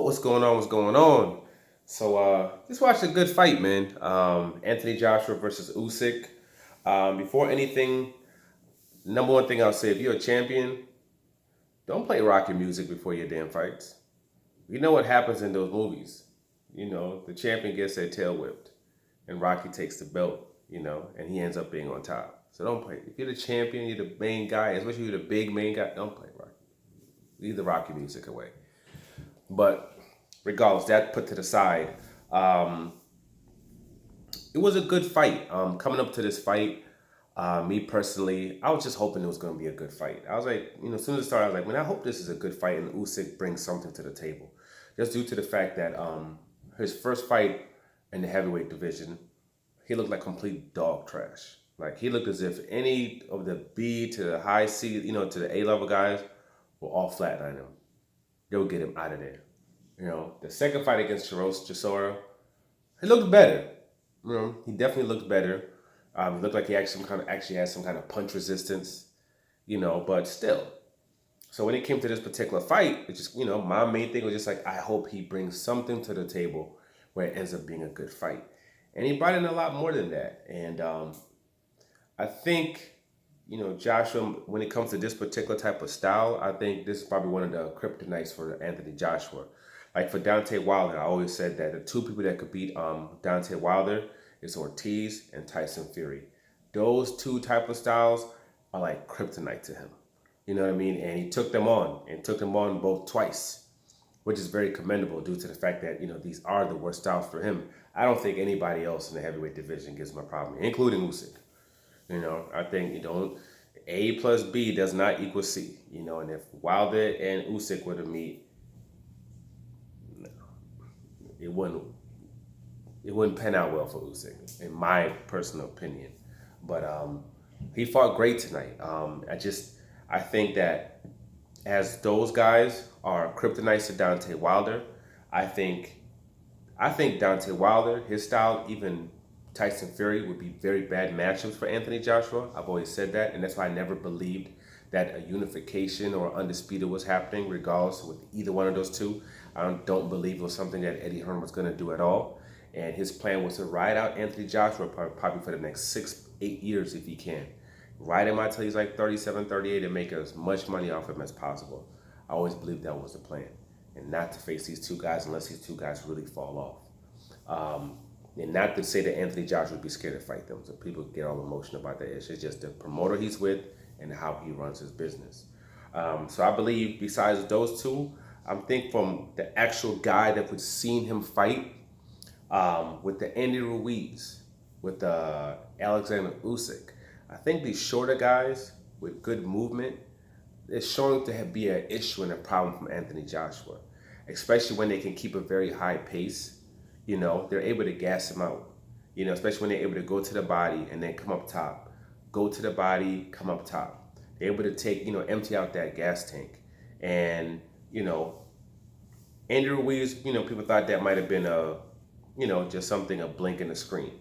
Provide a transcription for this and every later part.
what's going on? What's going on? So, just watched a good fight, man. Anthony Joshua versus Usyk. Before anything, number one thing I'll say: if you're a champion, don't play rocky music before your damn fights. You know what happens in those movies. You know, the champion gets their tail whipped, and Rocky takes the belt. And he ends up being on top. So don't play. If you're the champion, you're the main guy, especially if you're the big main guy. Don't play Rocky. Leave the Rocky music away. But regardless, that put to the side, um, it was a good fight. Coming up to this fight, me personally, I was just hoping it was going to be a good fight. I was like, as soon as it started, I was like, man, I hope this is a good fight and Usyk brings something to the table. Just due to the fact that his first fight in the heavyweight division, he looked like complete dog trash. Like he looked as if any of the B to the high C, to the A level guys were all flatlining him. They would get him out of there. The second fight against Chisora, he looked better. He definitely looked better. He looked like he actually had some kind of punch resistance. But still. So when it came to this particular fight, it just my main thing was just like I hope he brings something to the table where it ends up being a good fight, and he brought in a lot more than that. And I think Joshua, when it comes to this particular type of style, I think this is probably one of the kryptonites for Anthony Joshua. Like for Deontay Wilder, I always said that the two people that could beat Deontay Wilder is Ortiz and Tyson Fury. Those two type of styles are like kryptonite to him. You know what I mean? And he took them on and took them on both twice, which is very commendable due to the fact that these are the worst styles for him. I don't think anybody else in the heavyweight division gives him a problem, including Usyk. I think A plus B does not equal C. And if Wilder and Usyk were to meet, no, it wouldn't it wouldn't pan out well for Usyk, in my personal opinion. But he fought great tonight. I think that as those guys are kryptonites to Deontay Wilder, I think Deontay Wilder, his style, even Tyson Fury would be very bad matchups for Anthony Joshua. I've always said that, and that's why I never believed that a unification or undisputed was happening, regardless with either one of those two. I don't believe it was something that Eddie Hearn was going to do at all. And his plan was to ride out Anthony Joshua probably for the next 6, 8 years if he can. Ride him out till he's like 37, 38 and make as much money off him as possible. I always believed that was the plan. And not to face these two guys unless these two guys really fall off. And not to say that Anthony Joshua would be scared to fight them. So people get all emotional about that. It's just the promoter he's with and how he runs his business. So I believe besides those two, I'm thinking from the actual guy that we've seen him fight, with the Andy Ruiz, with the Alexander Usyk. I think these shorter guys with good movement is showing to be an issue and a problem from Anthony Joshua, especially when they can keep a very high pace. They're able to gas him out. Especially when they're able to go to the body and then come up top, go to the body, come up top. They're able to take, empty out that gas tank, and Andy Ruiz. People thought that might have been just something, a blink in the screen.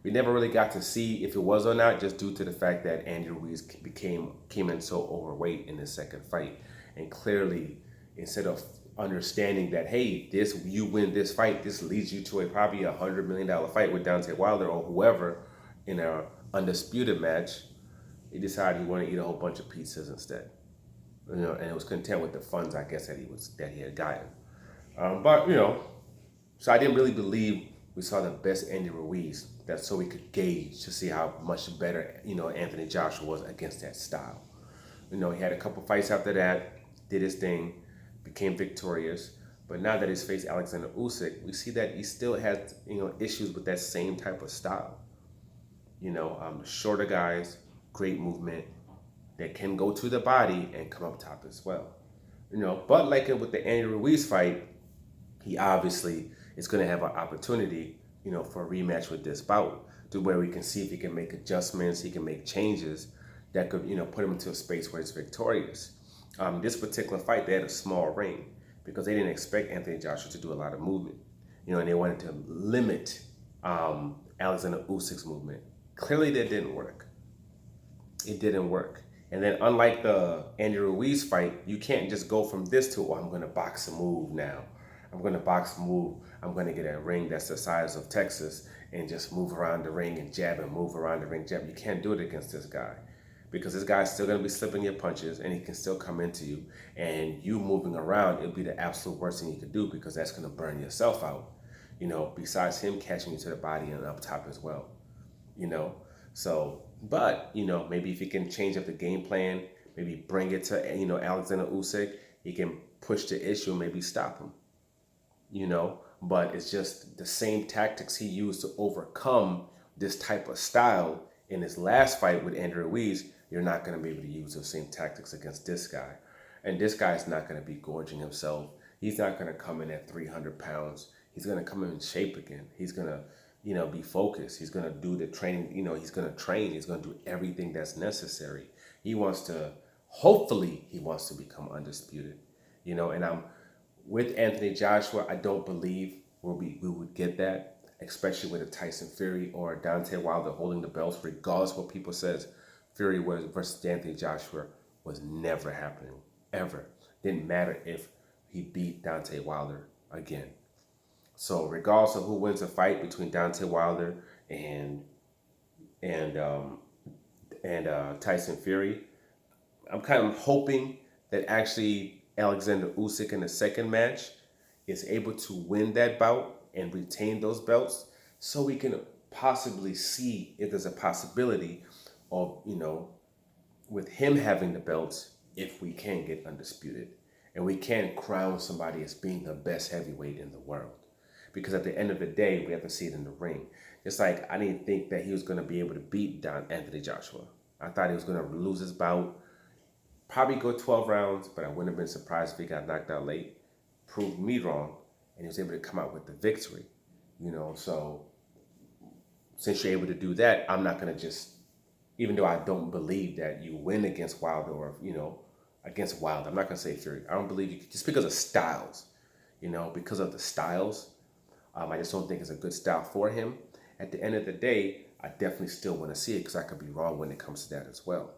We never really got to see if it was or not, just due to the fact that Andy Ruiz came in so overweight in the second fight. And clearly, instead of understanding that, hey, you win this fight, this leads you to probably $100 million fight with Deontay Wilder or whoever in a undisputed match, he decided he wanted to eat a whole bunch of pizzas instead. And it was content with the funds, I guess, that he had gotten. But so I didn't really believe we saw the best Andy Ruiz. That's so we could gauge to see how much better, Anthony Joshua was against that style. He had a couple fights after that, did his thing, became victorious. But now that he's faced Alexander Usyk, we see that he still has, issues with that same type of style. Shorter guys, great movement, that can go to the body and come up top as well. But like with the Andy Ruiz fight, he obviously is going to have an opportunity, for a rematch with this bout, to where we can see if he can make adjustments, he can make changes that could, put him into a space where he's victorious. This particular fight, they had a small ring because they didn't expect Anthony Joshua to do a lot of movement, and they wanted to limit Alexander Usyk's movement. Clearly, that didn't work. It didn't work. And then, unlike the Andy Ruiz fight, you can't just go from this to, I'm going to box a move now. I'm going to box move. I'm going to get a ring that's the size of Texas and just move around the ring and jab and move around the ring, jab. You can't do it against this guy because this guy's still going to be slipping your punches and he can still come into you. And you moving around, it'll be the absolute worst thing you could do because that's going to burn yourself out. Besides him catching you to the body and up top as well. you know. So, but maybe if he can change up the game plan, maybe bring it to Alexander Usyk, he can push the issue, maybe stop him. But it's just the same tactics he used to overcome this type of style in his last fight with Andrew Ruiz. You're not going to be able to use those same tactics against this guy. And this guy's not going to be gorging himself. He's not going to come in at 300 pounds. He's going to come in shape again. He's going to, be focused. He's going to do the training. He's going to train. He's going to do everything that's necessary. Hopefully, he wants to become undisputed. And I'm with Anthony Joshua. I don't believe we would get that, especially with a Tyson Fury or a Deontay Wilder holding the belts, regardless of what people says. Fury versus Anthony Joshua was never happening, ever. Didn't matter if he beat Deontay Wilder again. So regardless of who wins a fight between Deontay Wilder and Tyson Fury, I'm kind of hoping that actually Alexander Usyk in the second match is able to win that bout and retain those belts, so we can possibly see if there's a possibility of with him having the belts, if we can get undisputed and we can crown somebody as being the best heavyweight in the world. Because at the end of the day, we have to see it in the ring. Just like I didn't think that he was going to be able to beat Anthony Joshua. I thought he was going to lose his bout, probably go 12 rounds, but I wouldn't have been surprised if he got knocked out late. Proved me wrong, and he was able to come out with the victory. So since you're able to do that, I'm not going to just, even though I don't believe that you win against Wilder or, against Wilder, I'm not going to say Fury. I don't believe you, just because of styles, because of the styles. I just don't think it's a good style for him. At the end of the day, I definitely still want to see it because I could be wrong when it comes to that as well,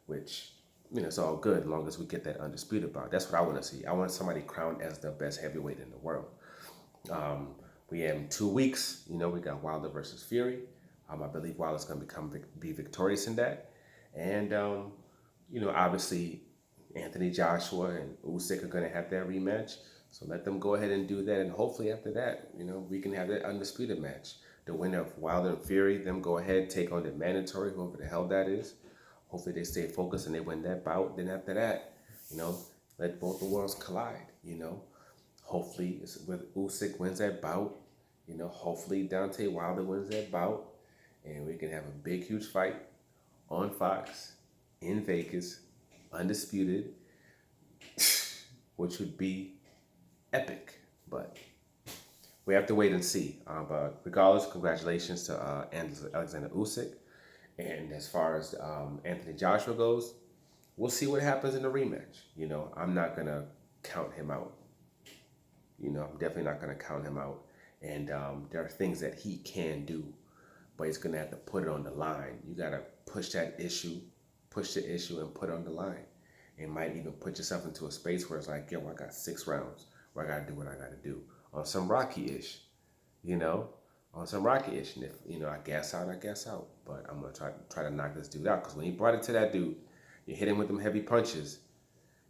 which, it's all good as long as we get that undisputed bout. That's what I want to see. I want somebody crowned as the best heavyweight in the world. We have in 2 weeks, we got Wilder versus Fury. I believe Wilder's going to be victorious in that. And, obviously, Anthony Joshua and Usyk are going to have that rematch. So let them go ahead and do that. And hopefully after that, we can have that undisputed match. The winner of Wilder and Fury, them go ahead, take on the mandatory, whoever the hell that is. Hopefully they stay focused and they win that bout. Then after that, let both the worlds collide, Hopefully with Usyk wins that bout. Hopefully Deontay Wilder wins that bout. And we can have a big, huge fight on Fox, in Vegas, undisputed, which would be epic. But we have to wait and see. But regardless, congratulations to Alexander Usyk. And as far as Anthony Joshua goes, we'll see what happens in the rematch. I'm not going to count him out. I'm definitely not going to count him out. And there are things that he can do, but he's going to have to put it on the line. You got to push the issue and put it on the line. And might even put yourself into a space where it's like, yo, I got 6 rounds where I got to do what I got to do. On some Rocky-ish, on some Rocky-ish. And if, I gas out, I gas out. But I'm going to try to knock this dude out. Because when he brought it to that dude, you hit him with them heavy punches,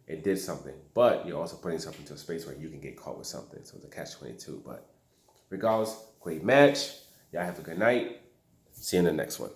it did something. But you're also putting yourself into a space where you can get caught with something. So it's a catch-22. But regardless, great match. Y'all have a good night. See you in the next one.